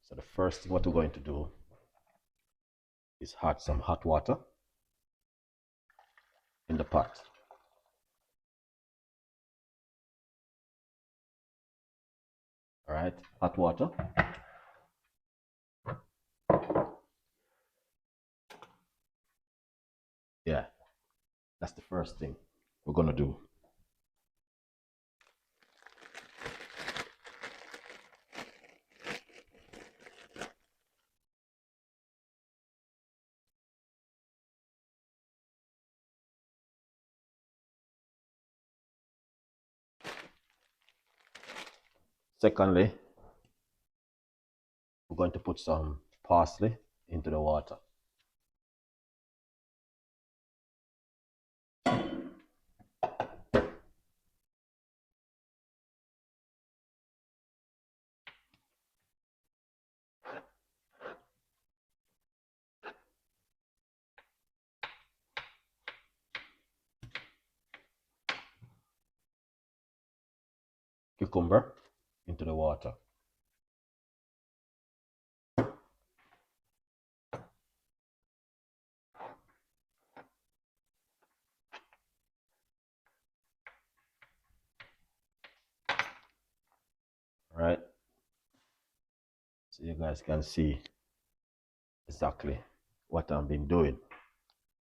So the first thing what we're going to do is add some hot water in the pot. All right, hot water. Yeah, that's the first thing we're gonna do. Secondly, we're going to put some parsley into the water. Cucumber into the water. All right, so you guys can see exactly what I've been doing.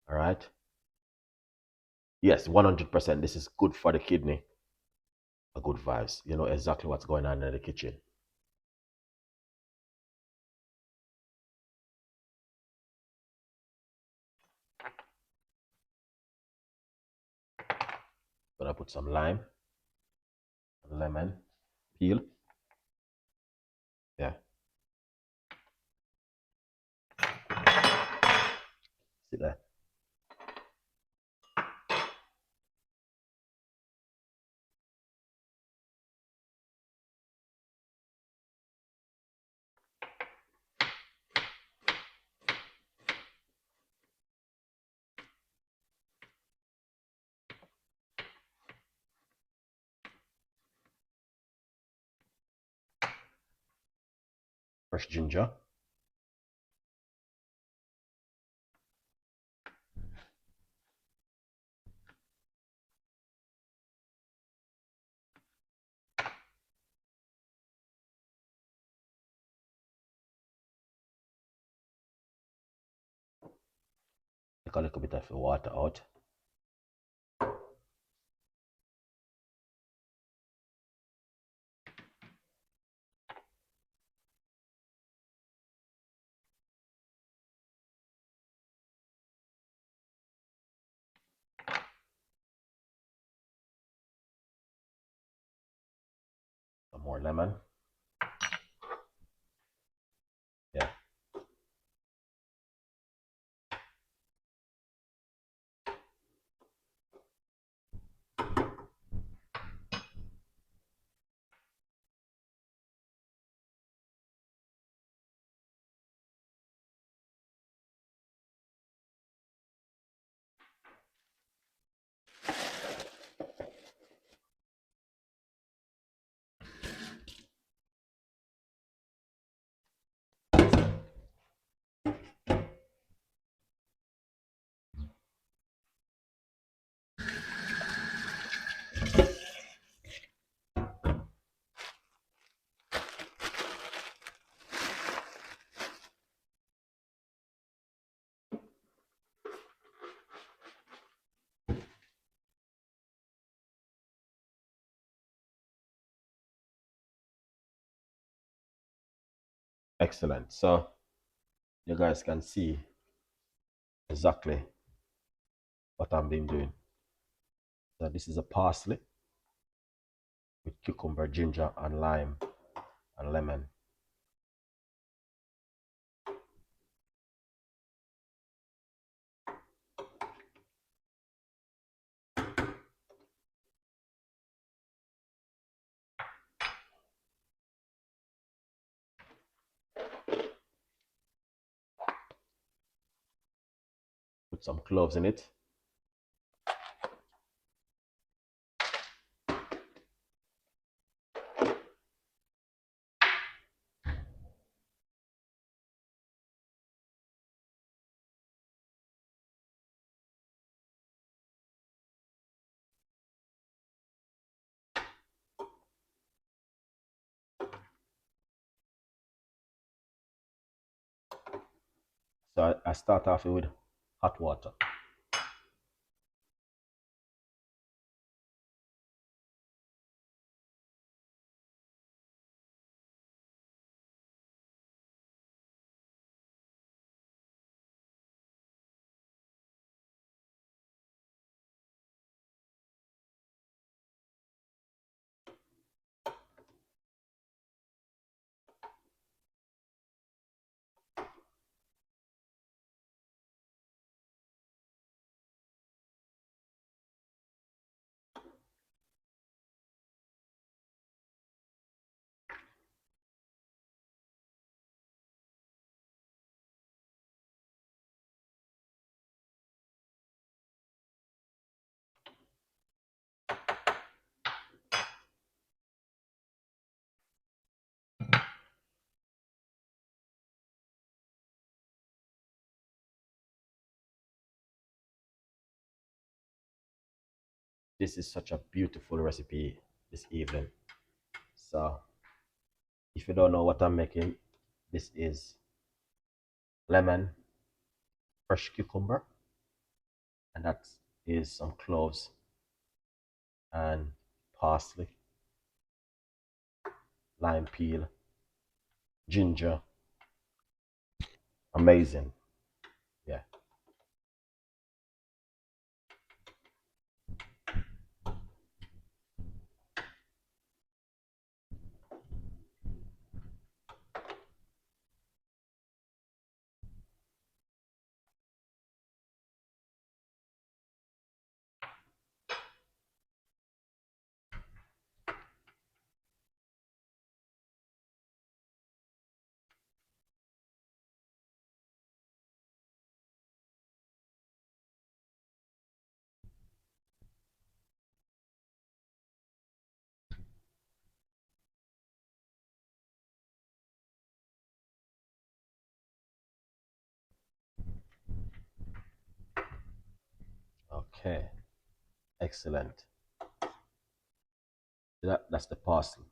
All right, yes, 100%. This is good for the kidney. A good vibes. You know exactly what's going on in the kitchen. Gonna put some lime, lemon peel. Yeah. See that? Fresh ginger. Take a little bit of the water out. Some more lemon. Yeah. Excellent. So you guys can see exactly what I've been doing. So this is a parsley with cucumber, ginger, and lime and lemon. Put some cloves in it. So I start off with hot water. This is such a beautiful recipe this evening. So if you don't know what I'm making, this is lemon, fresh cucumber, and that is some cloves and parsley, lime peel, ginger. Amazing. Yeah. Okay. Excellent. That's the parsley.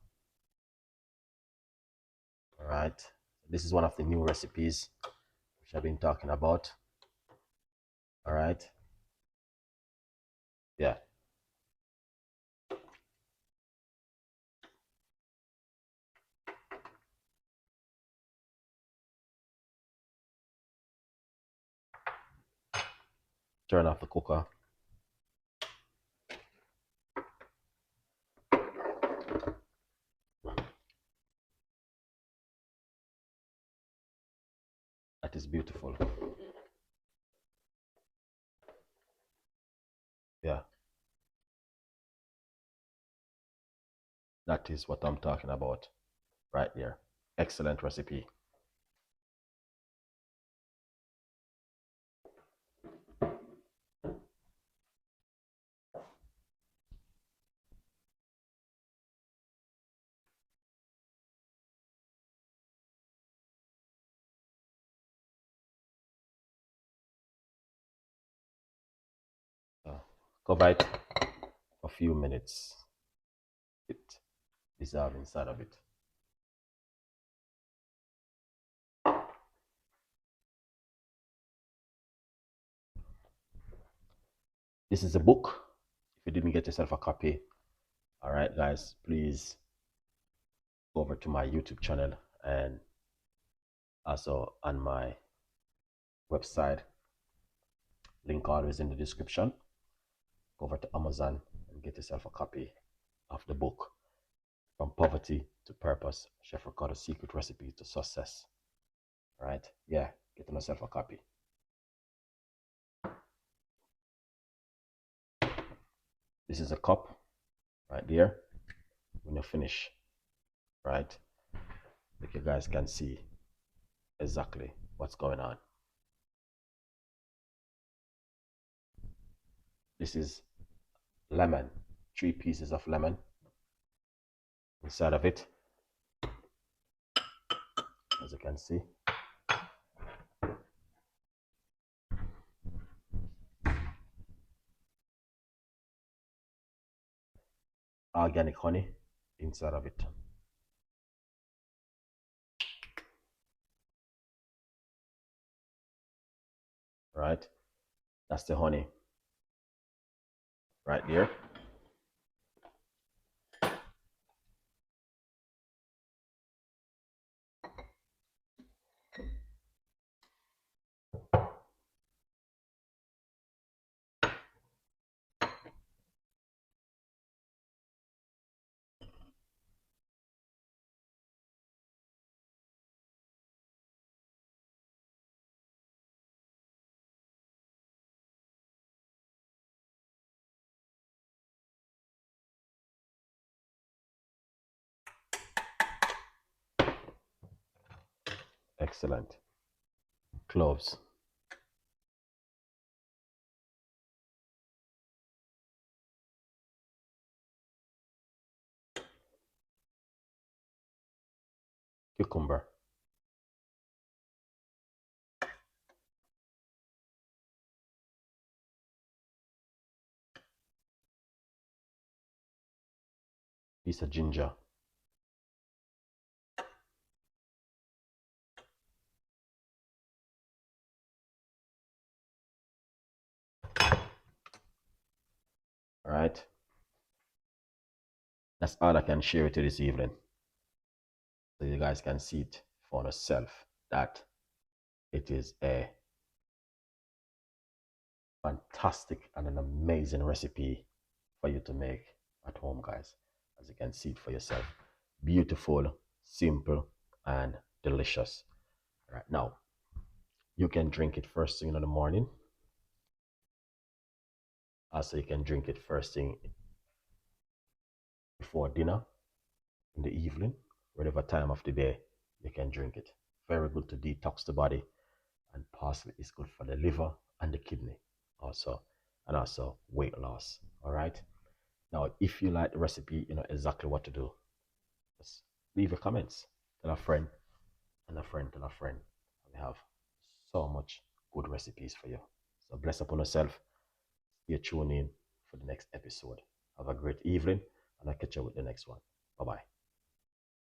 All right. This is one of the new recipes which I've been talking about. All right. Yeah. Turn off the cooker. That is beautiful. Yeah. That is what I'm talking about right there. Excellent recipe. Cover it for a few minutes. It dissolve inside of it. This is a book. If you didn't get yourself a copy, all right, guys, please go over to my YouTube channel and also on my website. Link always in the description. Go over to Amazon and get yourself a copy of the book, From Poverty to Purpose, Chef Ricardo's Secret Recipe to Success. All right? Yeah, get yourself a copy. This is a cup right there. When you finish, right? Like you guys can see exactly what's going on. This is lemon, 3 pieces of lemon inside of it, as you can see. Organic honey inside of it. right? That's the honey right there. Excellent. Cloves. Cucumber. Piece of ginger. All right. That's all I can share with you this evening. So you guys can see it for yourself that it is a fantastic and an amazing recipe for you to make at home, guys. As you can see it for yourself. Beautiful, simple, and delicious. Right now, you can drink it first thing in the morning. Also, you can drink it first thing before dinner, in the evening, whatever time of the day, you can drink it. Very good to detox the body, and parsley is good for the liver and the kidney also, and also weight loss. All right. Now, if you like the recipe, you know exactly what to do. Just leave your comments. Tell a friend, and a friend tell a friend. We have so much good recipes for you. So bless upon yourself. Stay tuned in for the next episode. Have a great evening, and I'll catch you with the next one. Bye bye.